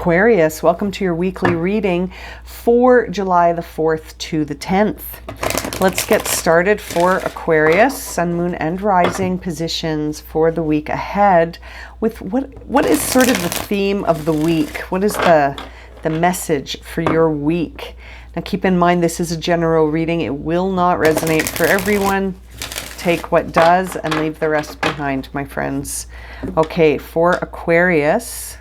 Aquarius, welcome to your weekly reading for July the 4th to the 10th. Let's get started for Aquarius, Sun, Moon, and Rising positions for the week ahead with what is sort of the theme of the week? What is the message for your week? Now keep in mind this is a general reading. It will not resonate for everyone. Take what does and leave the rest behind, my friends. Okay, for Aquarius,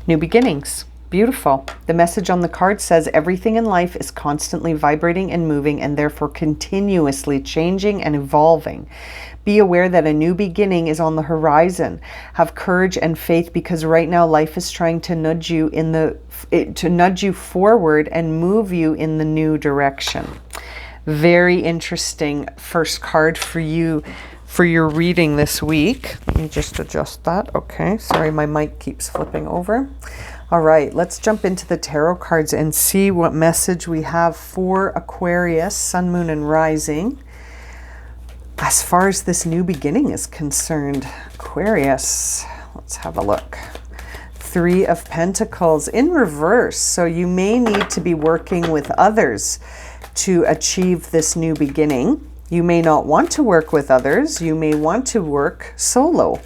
new beginnings. Beautiful. The message on the card says everything in life is constantly vibrating and moving and therefore continuously changing and evolving. Be aware that a new beginning is on the horizon. Have courage and faith because right now life is trying to nudge you forward and move you in the new direction. Very interesting first card for you for your reading this week. Let me just adjust that. Okay, sorry, my mic keeps flipping over. All right, let's jump into the tarot cards and see what message we have for Aquarius, Sun, Moon, and Rising. As far as this new beginning is concerned, Aquarius, let's have a look. Three of Pentacles in reverse. So you may need to be working with others to achieve this new beginning. You may not want to work with others. You may want to work solo.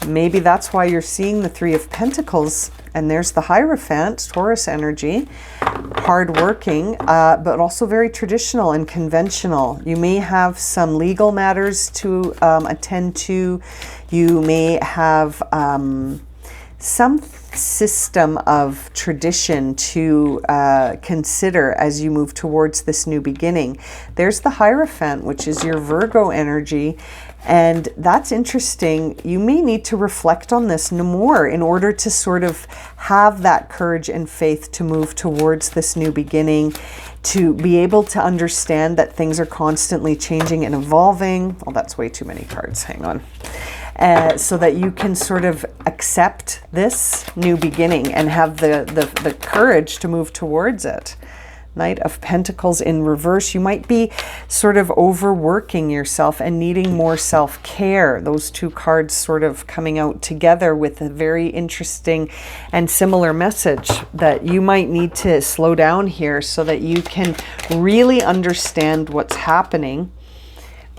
Maybe that's why you're seeing the Three of Pentacles. And there's the Hierophant, Taurus energy, hardworking, but also very traditional and conventional. You may have some legal matters to attend to. You may have some system of tradition to consider as you move towards this new beginning. There's the Hierophant, which is your Virgo energy. And that's interesting. You may need to reflect on this no more in order to sort of have that courage and faith to move towards this new beginning, to be able to understand that things are constantly changing and evolving. Oh, that's way too many cards. Hang on. So that you can sort of accept this new beginning and have the courage to move towards it. Knight of Pentacles in reverse. You might be sort of overworking yourself and needing more self-care. Those two cards sort of coming out together with a very interesting and similar message that you might need to slow down here so that you can really understand what's happening.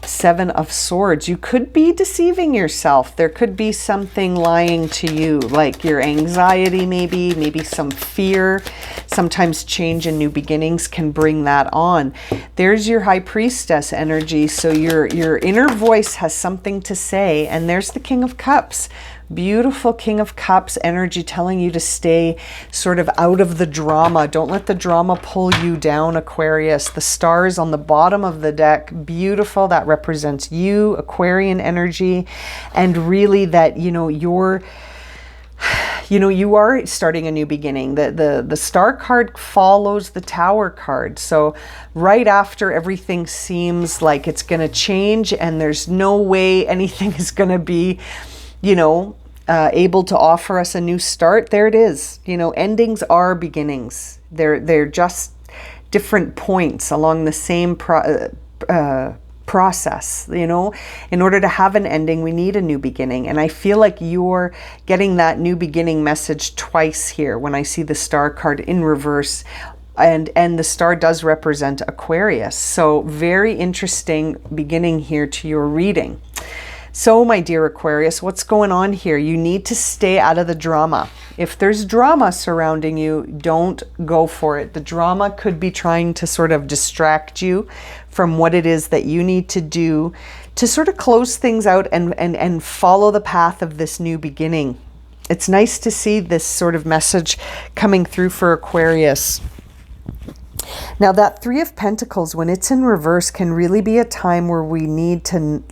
Seven of Swords. You could be deceiving yourself. There could be something lying to you, like your anxiety, maybe some fear. Sometimes change and new beginnings can bring that on. There's your High Priestess energy. So your inner voice has something to say. And there's the King of Cups. Beautiful King of Cups energy telling you to stay sort of out of the drama. Don't let the drama pull you down, Aquarius. The stars on the bottom of the deck, beautiful. That represents you, Aquarian energy. And really that, you are starting a new beginning. The Star card follows the Tower card. So right after everything seems like it's going to change and there's no way anything is going to be able to offer us a new start, there it is. Endings are beginnings. They're just different points along the same process. In order to have an ending, we need a new beginning. And I feel like you're getting that new beginning message twice here when I see the Star card in reverse. And the star does represent Aquarius. So very interesting beginning here to your reading. So, my dear Aquarius, what's going on here? You need to stay out of the drama. If there's drama surrounding you, don't go for it. The drama could be trying to sort of distract you from what it is that you need to do to sort of close things out and follow the path of this new beginning. It's nice to see this sort of message coming through for Aquarius. Now, that Three of Pentacles, when it's in reverse, can really be a time where we need to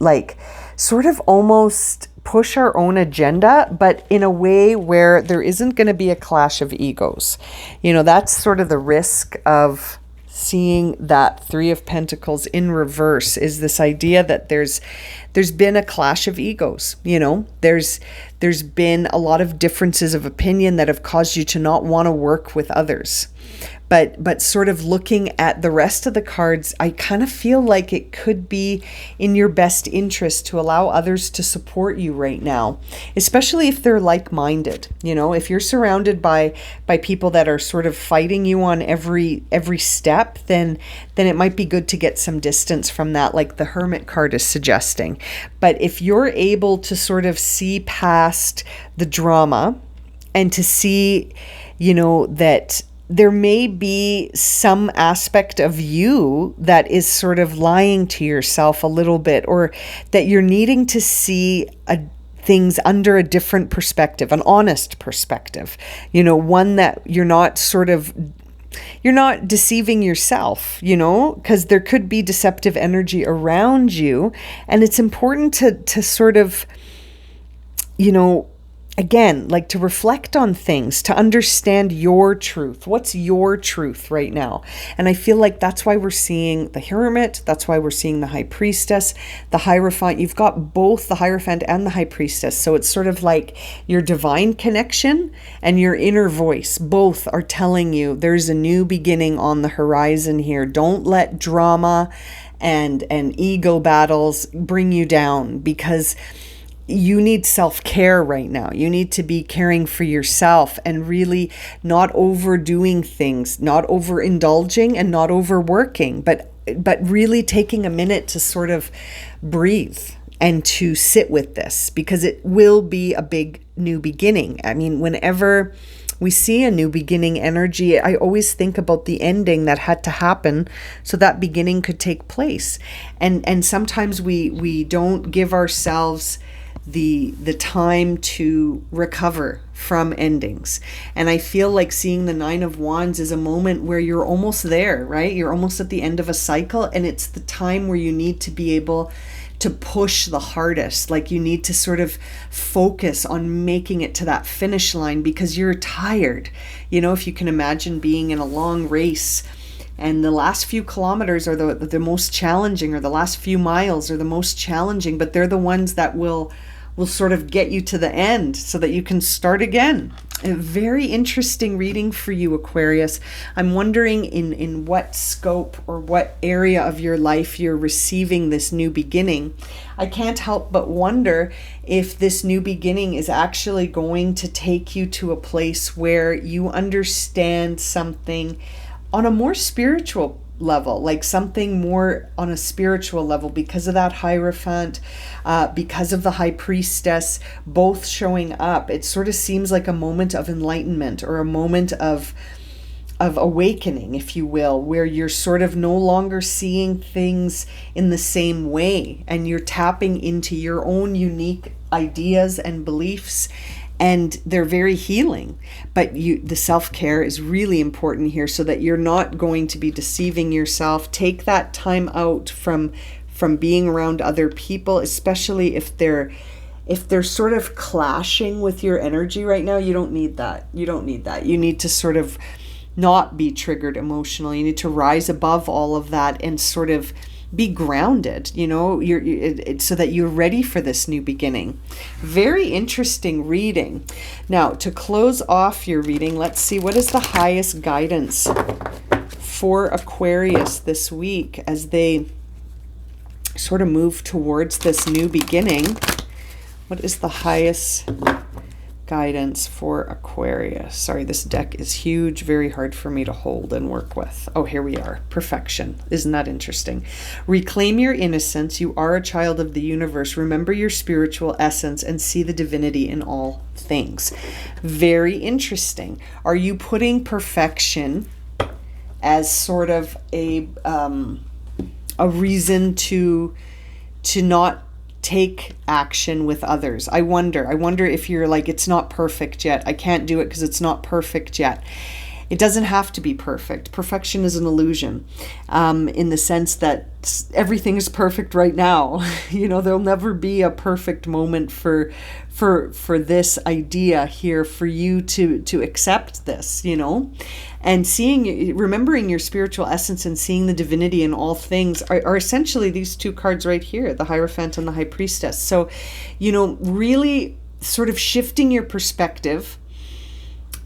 sort of almost push our own agenda, but in a way where there isn't going to be a clash of egos. That's sort of the risk of seeing that Three of Pentacles in reverse, is this idea that there's been a clash of egos. There's been a lot of differences of opinion that have caused you to not want to work with others. but sort of looking at the rest of the cards, I kind of feel like it could be in your best interest to allow others to support you right now, especially if they're like-minded. You know, if you're surrounded by people that are sort of fighting you on every step, then it might be good to get some distance from that, like the Hermit card is suggesting. But if you're able to sort of see past the drama and to see, you know, that there may be some aspect of you that is sort of lying to yourself a little bit, or that you're needing to see things under a different perspective, an honest perspective, you know, one that you're not deceiving yourself, you know, because there could be deceptive energy around you. And it's important to sort of, you know, again, like to reflect on things, to understand your truth. What's your truth right now? And I feel like that's why we're seeing the Hermit. That's why we're seeing the High Priestess, the Hierophant. You've got both the Hierophant and the High Priestess. So it's sort of like your divine connection and your inner voice. Both are telling you there's a new beginning on the horizon here. Don't let drama and ego battles bring you down, because you need self-care right now. You need to be caring for yourself and really not overdoing things, not overindulging and not overworking, but really taking a minute to sort of breathe and to sit with this, because it will be a big new beginning. I mean, whenever we see a new beginning energy, I always think about the ending that had to happen so that beginning could take place. And sometimes we don't give ourselves the time to recover from endings. And I feel like seeing the Nine of Wands is a moment where you're almost there, right? You're almost at the end of a cycle, and it's the time where you need to be able to push the hardest. Like you need to sort of focus on making it to that finish line, because you're tired. You know, if you can imagine being in a long race, and the last few kilometers are the most challenging, or the last few miles are the most challenging, but they're the ones that will sort of get you to the end so that you can start again. A very interesting reading for you, Aquarius. I'm wondering in what scope or what area of your life you're receiving this new beginning. I can't help but wonder if this new beginning is actually going to take you to a place where you understand something on a more spiritual level, like something more on a spiritual level, because of that Hierophant, because of the High Priestess, both showing up. It sort of seems like a moment of enlightenment, or a moment of awakening, if you will, where you're sort of no longer seeing things in the same way, and you're tapping into your own unique ideas and beliefs. And they're very healing, but the self-care is really important here, so that you're not going to be deceiving yourself. Take that time out from being around other people, especially if they're sort of clashing with your energy right now. You don't need that. You don't need that. You need to sort of not be triggered emotionally. You need to rise above all of that and sort of be grounded, you know, so that you're ready for this new beginning. Very interesting reading. Now, to close off your reading, let's see, what is the highest guidance for Aquarius this week as they sort of move towards this new beginning? What is the highest guidance for Aquarius? Sorry, this deck is huge, very hard for me to hold and work with. Oh, here we are. Perfection. Isn't that interesting? Reclaim your innocence. You are a child of the universe. Remember your spiritual essence and see the divinity in all things. Very interesting. Are you putting perfection as sort of a reason to not take action with others? I wonder if you're like, it's not perfect yet. I can't do it because it's not perfect yet. It doesn't have to be perfect. Perfection is an illusion, in the sense that everything is perfect right now. You know, there'll never be a perfect moment for this idea here, for you to accept this, you know. And remembering your spiritual essence and seeing the divinity in all things are essentially these two cards right here, the Hierophant and the High Priestess. So, you know, really sort of shifting your perspective,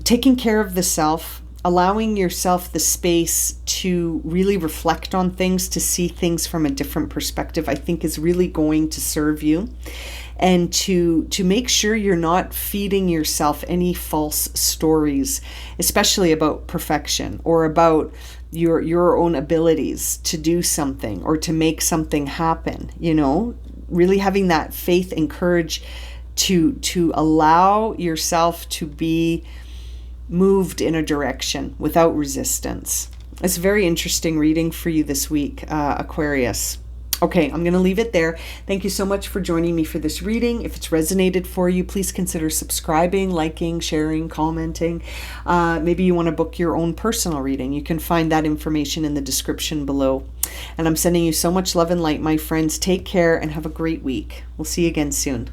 taking care of the self, allowing yourself the space to really reflect on things, to see things from a different perspective, I think is really going to serve you. And to make sure you're not feeding yourself any false stories, especially about perfection or about your own abilities to do something or to make something happen. Really having that faith and courage to allow yourself to be moved in a direction without resistance. It's a very interesting reading for you this week, Aquarius. Okay, I'm going to leave it there. Thank you so much for joining me for this reading. If it's resonated for you, please consider subscribing, liking, sharing, commenting. Maybe you want to book your own personal reading. You can find that information in the description below. And I'm sending you so much love and light, my friends. Take care and have a great week. We'll see you again soon.